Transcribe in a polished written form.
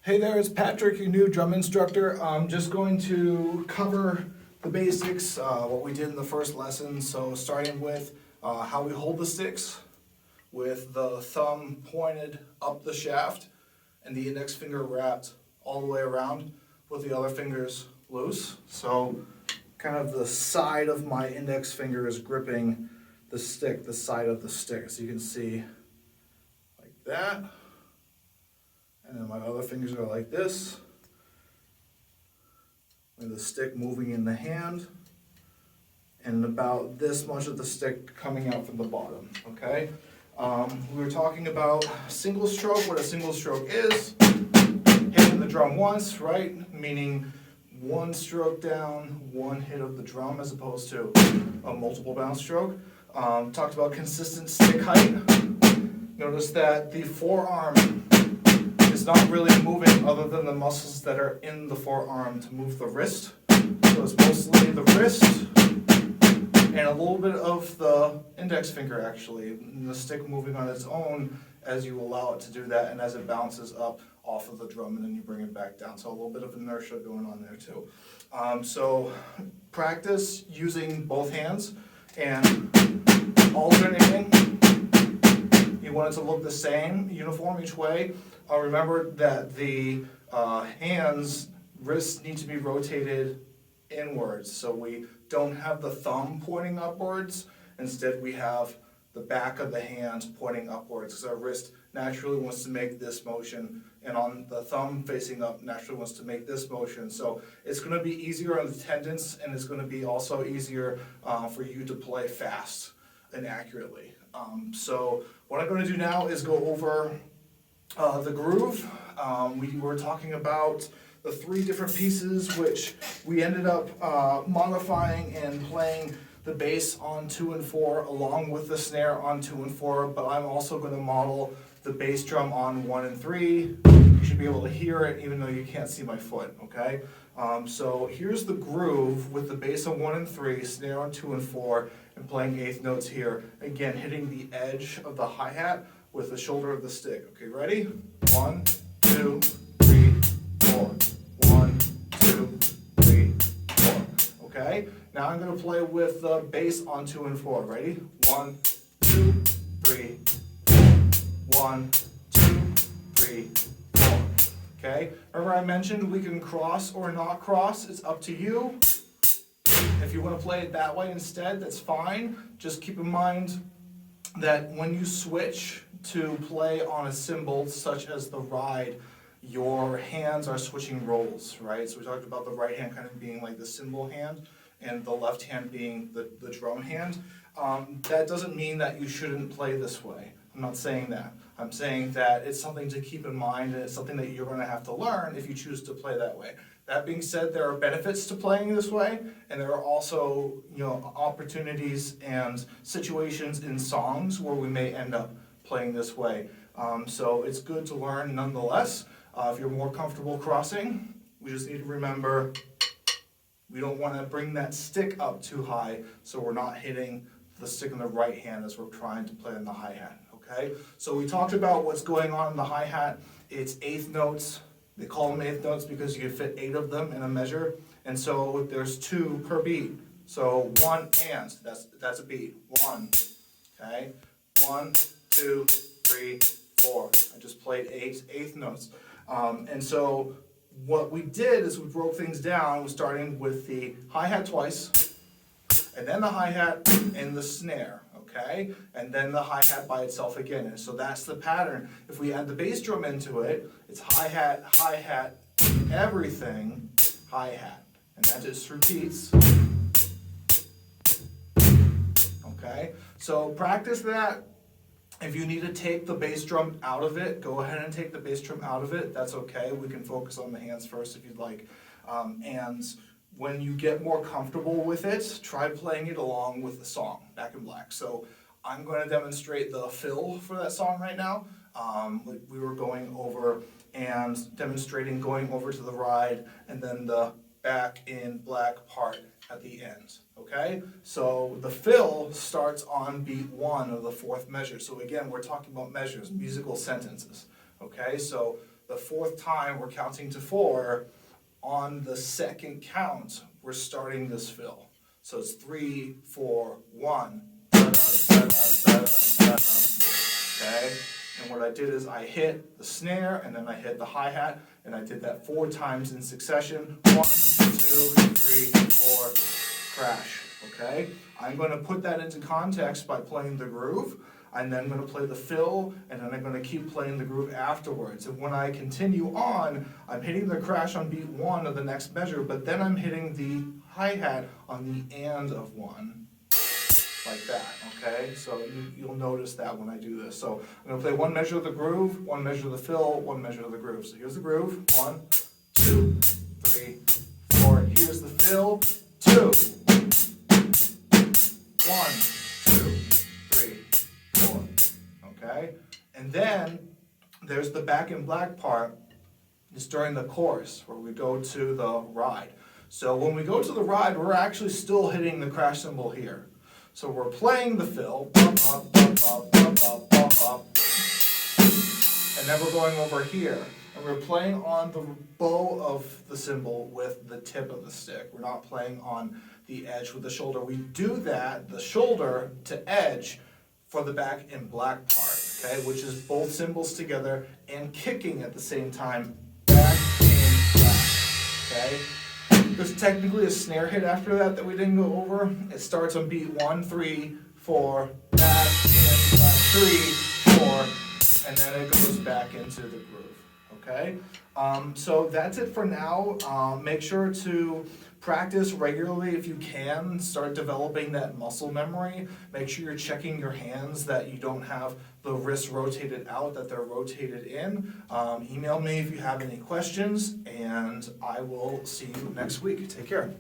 Hey there, it's Patrick, your new drum instructor. I'm just going to cover the basics, what we did in the first lesson. So starting with how we hold the sticks with the thumb pointed up the shaft and the index finger wrapped all the way around with the other fingers loose. So kind of the side of my index finger is gripping the stick, the side of the stick. So you can see like that. And then my other fingers are like this, and the stick moving in the hand, and about this much of the stick coming out from the bottom, okay? We were talking about single stroke, what a single stroke is, hitting the drum once, right? Meaning one stroke down, one hit of the drum as opposed to a multiple bounce stroke. Talked about consistent stick height. Notice that the forearm is not really moving other than the muscles that are in the forearm to move the wrist. So it's mostly the wrist and a little bit of the index finger actually, and the stick moving on its own as you allow it to do that and as it bounces up off of the drum and then you bring it back down. So a little bit of inertia going on there too. So practice using both hands and alternating. You want it to look the same, uniform each way. Remember that the wrists need to be rotated inwards, so we don't have the thumb pointing upwards. Instead, we have the back of the hand pointing upwards, because our wrist naturally wants to make this motion, and on the thumb facing up naturally wants to make this motion. So it's going to be easier on the tendons, and it's going to be also easier for you to play fast and accurately. So what I'm going to do now is go over the groove. We were talking about the three different pieces, which we ended up modifying and playing the bass on 2 and 4 along with the snare on 2 and 4, but I'm also going to model the bass drum on 1 and 3. You should be able to hear it even though you can't see my foot, okay? So here's the groove with the bass on 1 and 3, snare on 2 and 4, and playing eighth notes here. Again, hitting the edge of the hi-hat with the shoulder of the stick. Okay, ready? 1, 2, 3, 4. 1, 2, 3, 4. Okay? Now I'm going to play with the bass on 2 and 4. Ready? 1, 2, 3, 4. 1, 2, 3, 4. Okay? Remember I mentioned we can cross or not cross. It's up to you. If you want to play it that way instead, that's fine. Just keep in mind that when you switch to play on a cymbal such as the ride, your hands are switching roles, right? So we talked about the right hand kind of being like the cymbal hand and the left hand being the drum hand. That doesn't mean that you shouldn't play this way. I'm not saying that. I'm saying that it's something to keep in mind, and it's something that you're going to have to learn if you choose to play that way. That being said, there are benefits to playing this way, and there are also, opportunities and situations in songs where we may end up playing this way. So it's good to learn nonetheless. If you're more comfortable crossing, we just need to remember we don't want to bring that stick up too high so we're not hitting the stick in the right hand as we're trying to play on the hi-hat, okay? So we talked about what's going on in the hi-hat. It's eighth notes. They call them eighth notes because you can fit 8 of them in a measure, and so there's 2 per beat. So 1 and, that's a beat. 1, okay? 1, 2, 3, 4. I just played 8 eighth notes. And so what we did is we broke things down, starting with the hi-hat twice, and then the hi-hat and the snare, okay? And then the hi-hat by itself again. And so that's the pattern. If we add the bass drum into it, it's hi-hat, hi-hat, everything, hi-hat. And that just repeats. Okay? So practice that. If you need to take the bass drum out of it, go ahead and take the bass drum out of it. That's okay. We can focus on the hands first if you'd like. And when you get more comfortable with it, try playing it along with the song, Back in Black. So I'm going to demonstrate the fill for that song right now. We were going over and demonstrating going over to the ride and then the Back in Black part at the end, okay? So the fill starts on beat 1 of the 4th measure. So again, we're talking about measures, musical sentences, okay? So the fourth time we're counting to 4, on the second count, we're starting this fill. So it's 3, 4, 1. Okay? And what I did is I hit the snare and then I hit the hi-hat, and I did that 4 times in succession. 1, 2, 3, 4, crash. Okay? I'm going to put that into context by playing the groove. I'm then going to play the fill, and then I'm going to keep playing the groove afterwards. And when I continue on, I'm hitting the crash on beat 1 of the next measure, but then I'm hitting the hi-hat on the and of 1, like that, okay? So you'll notice that when I do this. So I'm going to play 1 measure of the groove, 1 measure of the fill, 1 measure of the groove. So here's the groove, 1, 2, 3, 4. Here's the fill, 2. 1, 2, 3, 4, okay? And then there's the back in black part, is during the chorus, where we go to the ride. So when we go to the ride, we're actually still hitting the crash cymbal here. So we're playing the fill, and then we're going over here, and we're playing on the bow of the cymbal with the tip of the stick. We're not playing on the edge with the shoulder. We do that, the shoulder to edge, for the back in black part, okay, which is both cymbals together and kicking at the same time, back in black, okay. There's technically a snare hit after that we didn't go over. It starts on beat 1, 3, 4, back in black, 3, 4, and then it goes back into the groove, okay. So that's it for now. Make sure to practice regularly if you can. Start developing that muscle memory. Make sure you're checking your hands, that you don't have the wrists rotated out, that they're rotated in. Email me if you have any questions, and I will see you next week. Take care.